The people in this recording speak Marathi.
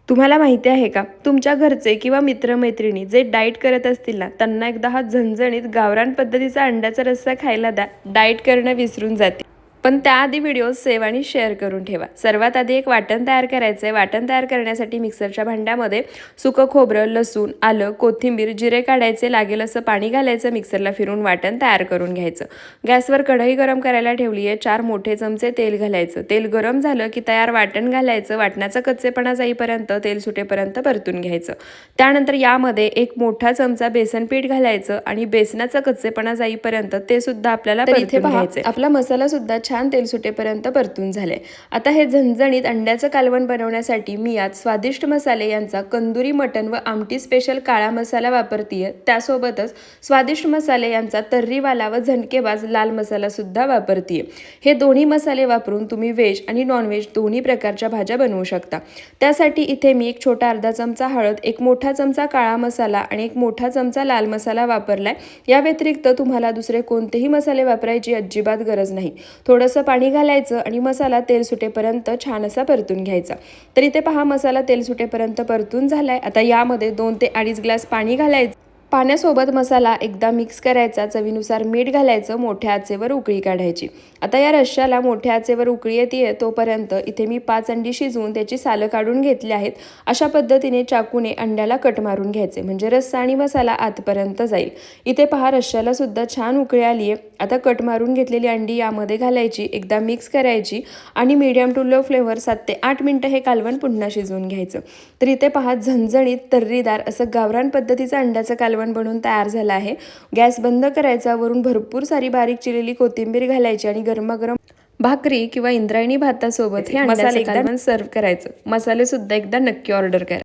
तुम्हाला माहिती आहे का, तुमच्या घरचे किंवा मित्रमैत्रिणी जे डाएट करत असतील ना, त्यांना एकदा हा झणझणीत गावरान पद्धतीचा अंड्याचा रस्सा खायला द्या, डाएट करणं विसरून जातील. पण त्याआधी व्हिडिओ सेव्ह आणि शेअर करून ठेवा. सर्वात आधी एक वाटण तयार करायचं आहे. वाटण तयार करण्यासाठी मिक्सरच्या भांड्यामध्ये सुकं खोबरं, लसूण, आलं, कोथिंबीर, जिरे काढायचे, लागेल असं पाणी घालायचं, मिक्सरला फिरून वाटण तयार करून घ्यायचं. गॅसवर कढई गरम करायला ठेवली आहे. 4 मोठे चमचे तेल घालायचं. तेल गरम झालं की तयार वाटण घालायचं. वाटणाचा कच्चेपणा जाईपर्यंत, तेल सुटेपर्यंत परतून घ्यायचं. त्यानंतर यामध्ये 1 मोठा चमचा बेसन पीठ घालायचं आणि बेसनाचा कच्चेपणा जाईपर्यंत ते सुद्धा आपल्याला परतून घ्यायचं. आपला मसाला सुद्धा छान तेल सुटेपर्यंत परतून झाले. आता हे झणझणीत अंड्याचं कालवण बनवण्यासाठी मी यात स्वादिष्ट मसाले यांचा कंदुरी मटण व आमटी स्पेशल काळा मसाला वापरतीये. त्यासोबतच स्वादिष्ट मसाले यांचा तर्रीवाला व झणकेबाज लाल मसाला सुद्धा वापरतीये. हे दोन्ही मसाले वापरून तुम्ही व्हेज आणि नॉनव्हेज दोन्ही प्रकारच्या भाज्या बनवू शकता. त्यासाठी इथे मी एक छोटा अर्धा चमचा हळद, 1 मोठा चमचा काळा मसाला आणि 1 मोठा चमचा लाल मसाला वापरलाय. या व्यतिरिक्त तुम्हाला दुसरे कोणतेही मसाले वापरायची अजिबात गरज नाही. थोडंसं पाणी घालायचं आणि मसाला तेल सुटेपर्यंत छान असा परतून घ्यायचा. तर इथे पहा, मसाला तेल सुटेपर्यंत परतून झालाय. आता यामध्ये 2 ते 2.5 ग्लास पाणी घालायचं. पाण्यासोबत मसाला एकदा मिक्स करायचा, चवीनुसार मीठ घालायचं, मोठ्या आचेवर उकळी काढायची. आता या रश्श्याला मोठ्या आचेवर उकळी येते तोपर्यंत इथे मी 5 अंडी शिजवून त्याची सालं काढून घेतली आहेत. अशा पद्धतीने चाकूने अंड्याला कट मारून घ्यायचे, म्हणजे रस्सा आणि मसाला आतपर्यंत जाईल. इथे पहा, रश्श्याला सुद्धा छान उकळी आली आहे. आता कट मारून घेतलेली अंडी यामध्ये घालायची, एकदा मिक्स करायची आणि मीडियम टू लो फ्लेवर 7 ते 8 मिनिटं हे कालवण पुन्हा शिजवून घ्यायचं. तर इथे पहा, झणझणीत तर्रीदार असं गावरान पद्धतीचं अंड्याचं कालवण बनवून तयार झालं आहे. गॅस बंद करायचा, वरून भरपूर सारी बारीक चिरलेली कोथिंबीर घालायची आणि गरमागरम भाकरी किंवा इंद्रायणी भातासोबत हे अंड्याचं कालवण सर्व्ह करायचं. मसाले सुद्धा एकदा नक्की ऑर्डर करा.